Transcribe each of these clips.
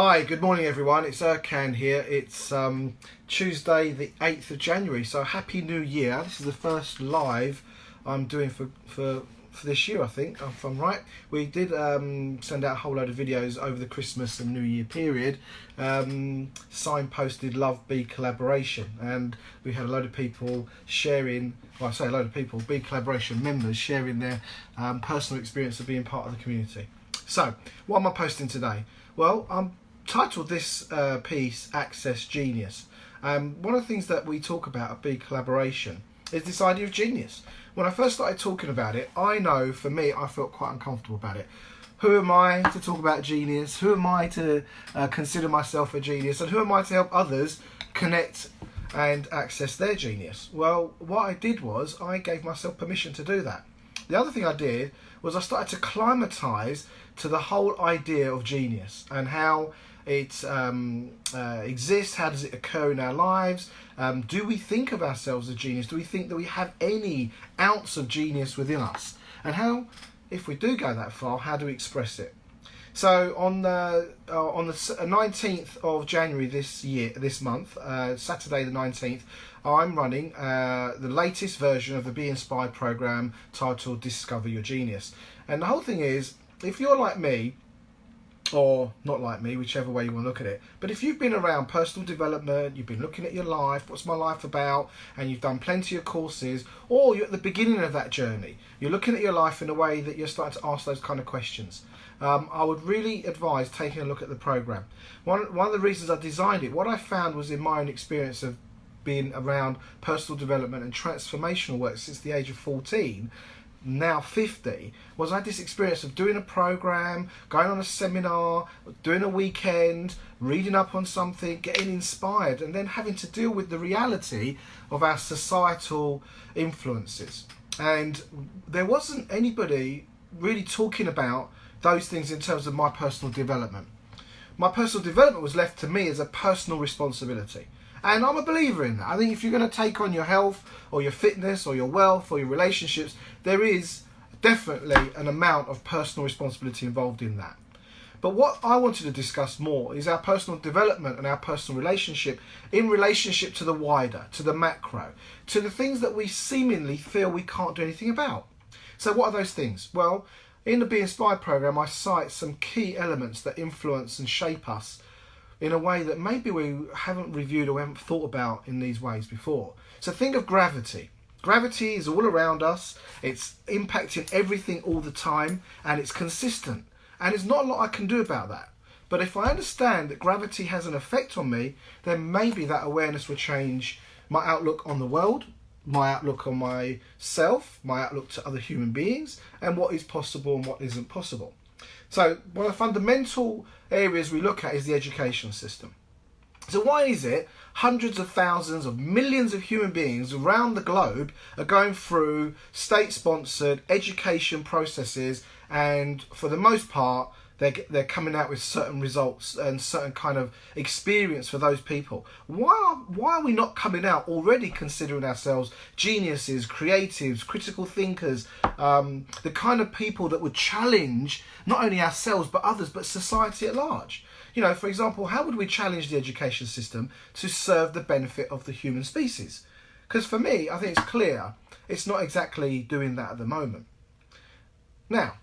Hi, good morning everyone. It's Erkan here. It's Tuesday the 8th of January, so Happy New Year. This is the first live I'm doing for this year, I think, if I'm right. We did send out a whole load of videos over the Christmas and New Year period, signposted Love BeCollaboration, and we had a load of people sharing, well I say a load of people, BeCollaboration members sharing their personal experience of being part of the community. So, what am I posting today? Well, I'm titled this piece Access Genius. One of the things that we talk about at BeCollaboration is this idea of genius. When I first started talking about it, I know for me I felt quite uncomfortable about it. Who am I to talk about genius? Who am I to consider myself a genius? And who am I to help others connect and access their genius? Well, what I did was I gave myself permission to do that. The other thing I did was I started to climatise to the whole idea of genius and how it exists, how does it occur in our lives, do we think of ourselves as genius, do we think that we have any ounce of genius within us, and how, if we do go that far, how do we express it? So on the 19th of January this month, Saturday the 19th, I'm running the latest version of the BeINSPIRED program titled Discover Your Genius. And the whole thing is, if you're like me, or not like me, whichever way you want to look at it, but if you've been around personal development, you've been looking at your life, what's my life about, and you've done plenty of courses, or you're at the beginning of that journey, you're looking at your life in a way that you're starting to ask those kind of questions, I would really advise taking a look at the program. One of the reasons I designed it, what I found was in my own experience of being around personal development and transformational work since the age of 14, now 50, was I had this experience of doing a program, going on a seminar, doing a weekend, reading up on something, getting inspired, and then having to deal with the reality of our societal influences. And there wasn't anybody really talking about those things in terms of my personal development. My personal development was left to me as a personal responsibility. And I'm a believer in that. I think if you're going to take on your health or your fitness or your wealth or your relationships, there is definitely an amount of personal responsibility involved in that. But what I wanted to discuss more is our personal development and our personal relationship in relationship to the wider, to the macro, to the things that we seemingly feel we can't do anything about. So what are those things? Well, in the BeINSPIRED program, I cite some key elements that influence and shape us in a way that maybe we haven't reviewed or we haven't thought about in these ways before. So think of gravity. Gravity is all around us, it's impacting everything all the time, and it's consistent. And there's not a lot I can do about that. But if I understand that gravity has an effect on me, then maybe that awareness will change my outlook on the world, my outlook on myself, my outlook to other human beings, and what is possible and what isn't possible. So one of the fundamental areas we look at is the education system. So why is it hundreds of thousands of millions of human beings around the globe are going through state-sponsored education processes, and for the most part they're coming out with certain results and certain kind of experience for those people? Why are we not coming out already considering ourselves geniuses, creatives, critical thinkers, the kind of people that would challenge not only ourselves but others, but society at large? You know, for example, how would we challenge the education system to serve the benefit of the human species? Because for me, I think it's clear it's not exactly doing that at the moment. Now,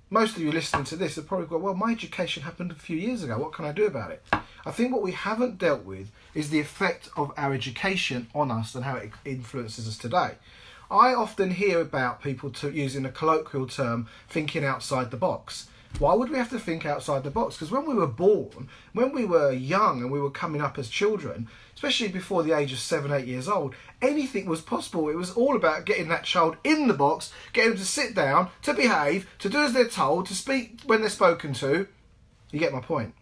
most of you listening to this have probably got, well, my education happened a few years ago, what can I do about it? I think what we haven't dealt with is the effect of our education on us and how it influences us today. I often hear about people using a colloquial term, thinking outside the box. Why would we have to think outside the box? Because when we were born, when we were young and we were coming up as children, especially before the age of 7, 8 years old, anything was possible. It was all about getting that child in the box, getting them to sit down, to behave, to do as they're told, to speak when they're spoken to. You get my point.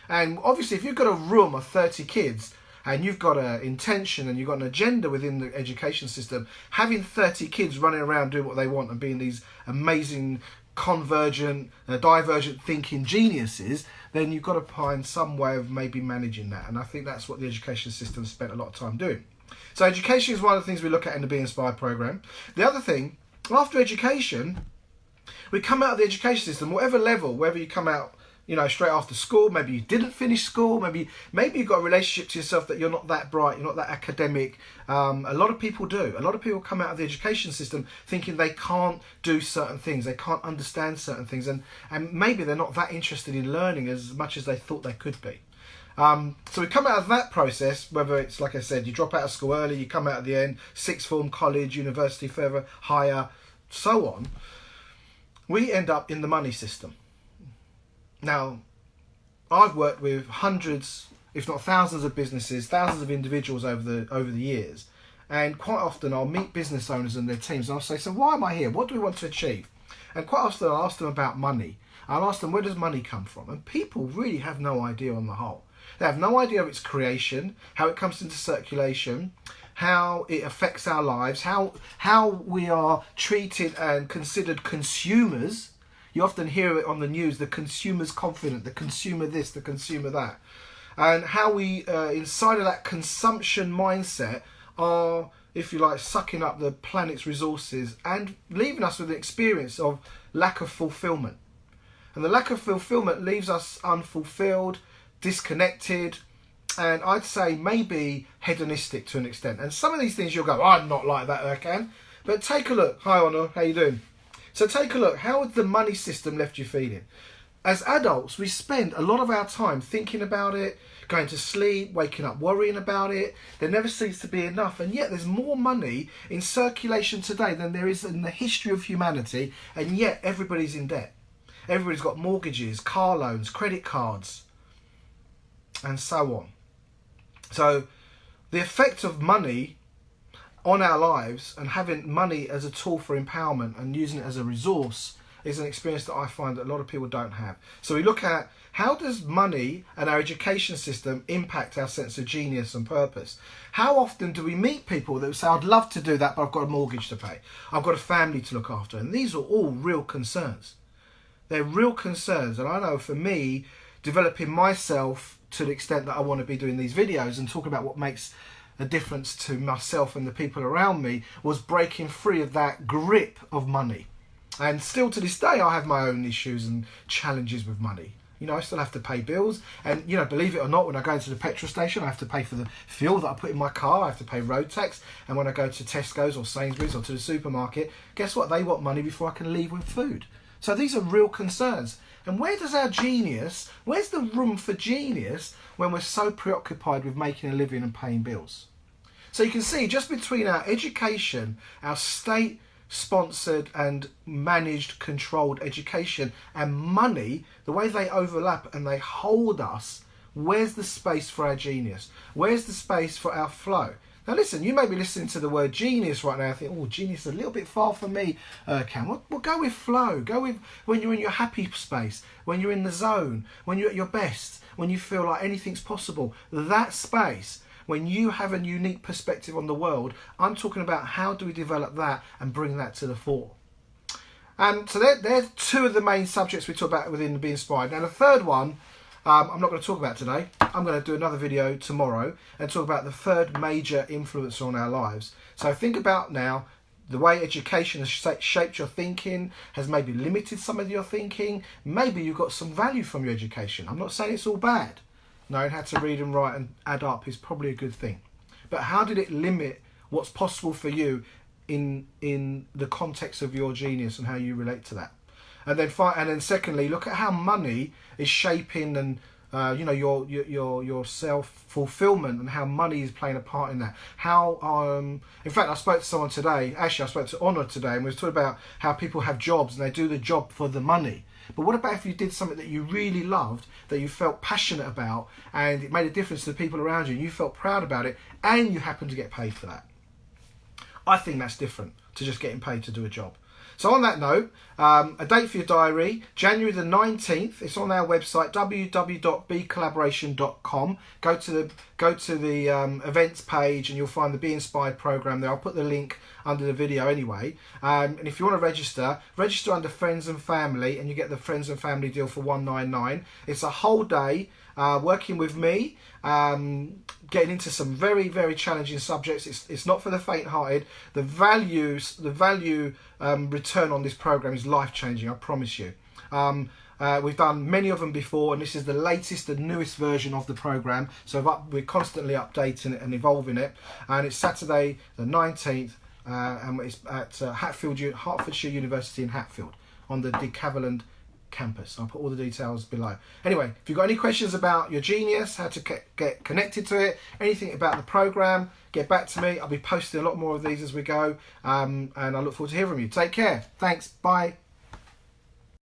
And obviously, if you've got a room of 30 kids and you've got an intention and you've got an agenda within the education system, having 30 kids running around doing what they want and being these amazing convergent, divergent thinking geniuses, then you've got to find some way of maybe managing that. And I think that's what the education system spent a lot of time doing. So education is one of the things we look at in the BeINSPIRED program. The other thing, after education, we come out of the education system, whatever level, whether you come out you know, straight after school. Maybe you didn't finish school. Maybe you've got a relationship to yourself that you're not that bright, you're not that academic. A lot of people do. A lot of people come out of the education system thinking they can't do certain things, they can't understand certain things, and maybe they're not that interested in learning as much as they thought they could be. So we come out of that process, whether it's, like I said, you drop out of school early, you come out at the end, sixth form, college, university, further, higher, so on. We end up in the money system. Now, I've worked with hundreds, if not thousands of businesses, thousands of individuals over the years. And quite often I'll meet business owners and their teams and I'll say, so why am I here? What do we want to achieve? And quite often I'll ask them about money. I'll ask them, where does money come from? And people really have no idea on the whole. They have no idea of its creation, how it comes into circulation, how it affects our lives, how we are treated and considered consumers. You often hear it on the news, the consumer's confident, the consumer this, the consumer that. And how we, inside of that consumption mindset, are, if you like, sucking up the planet's resources and leaving us with an experience of lack of fulfillment. And the lack of fulfillment leaves us unfulfilled, disconnected, and I'd say maybe hedonistic to an extent. And some of these things you'll go, I'm not like that, Erkan. But take a look. Hi, Honor. How you doing? So take a look. How has the money system left you feeling? As adults, we spend a lot of our time thinking about it, going to sleep, waking up worrying about it. There never seems to be enough. And yet there's more money in circulation today than there is in the history of humanity. And yet everybody's in debt. Everybody's got mortgages, car loans, credit cards, and so on. So the effect of money on our lives and having money as a tool for empowerment and using it as a resource is an experience that I find that a lot of people don't have. So we look at how does money and our education system impact our sense of genius and purpose? How often do we meet people that say, I'd love to do that, but I've got a mortgage to pay. I've got a family to look after. And these are all real concerns. They're real concerns. And I know for me, developing myself to the extent that I want to be doing these videos and talking about what makes a difference to myself and the people around me was breaking free of that grip of money. And still to this day, I have my own issues and challenges with money. You know, I still have to pay bills. And, you know, believe it or not, when I go into the petrol station, I have to pay for the fuel that I put in my car. I have to pay road tax. And when I go to Tesco's or Sainsbury's or to the supermarket, guess what? They want money before I can leave with food. So these are real concerns. And where does our genius, where's the room for genius when we're so preoccupied with making a living and paying bills? So you can see just between our education, our state-sponsored and managed, controlled education and money, the way they overlap and they hold us, where's the space for our genius? Where's the space for our flow? Now listen, you may be listening to the word genius right now and think, oh, genius is a little bit far from me, Erkan. Well, go with flow. Go with when you're in your happy space, when you're in the zone, when you're at your best, when you feel like anything's possible. That space, when you have a unique perspective on the world, I'm talking about how do we develop that and bring that to the fore. So they're two of the main subjects we talk about within the Be Inspired. Now the third one, I'm not going to talk about today. I'm going to do another video tomorrow and talk about the third major influencer on our lives. So think about now the way education has shaped your thinking, has maybe limited some of your thinking. Maybe you got some value from your education. I'm not saying it's all bad. Knowing how to read and write and add up is probably a good thing. But how did it limit what's possible for you in the context of your genius and how you relate to that? And then secondly, look at how money is shaping and your self-fulfillment and how money is playing a part in that. How in fact, I spoke to someone today. Actually, I spoke to Honor today, and we were talking about how people have jobs and they do the job for the money. But what about if you did something that you really loved, that you felt passionate about, and it made a difference to the people around you, and you felt proud about it, and you happened to get paid for that? I think that's different to just getting paid to do a job. So on that note, a date for your diary, January the 19th. It's on our website, www.BeCollaboration.com. Go to the events page and you'll find the Be Inspired program there. I'll put the link under the video anyway. And if you want to register under friends and family, and you get the friends and family deal for $199. It's a whole day working with me, getting into some very, very challenging subjects. It's not for the faint-hearted. The value return on this program is life-changing, I promise you. We've done many of them before, and this is the latest and newest version of the programme. So we're constantly updating it and evolving it. And it's Saturday the 19th, and it's at Hertfordshire University in Hatfield on the De Havilland campus. I'll put all the details below. Anyway, if you've got any questions about your Genius, how to get connected to it, anything about the programme, get back to me. I'll be posting a lot more of these as we go, and I look forward to hearing from you. Take care. Thanks. Bye.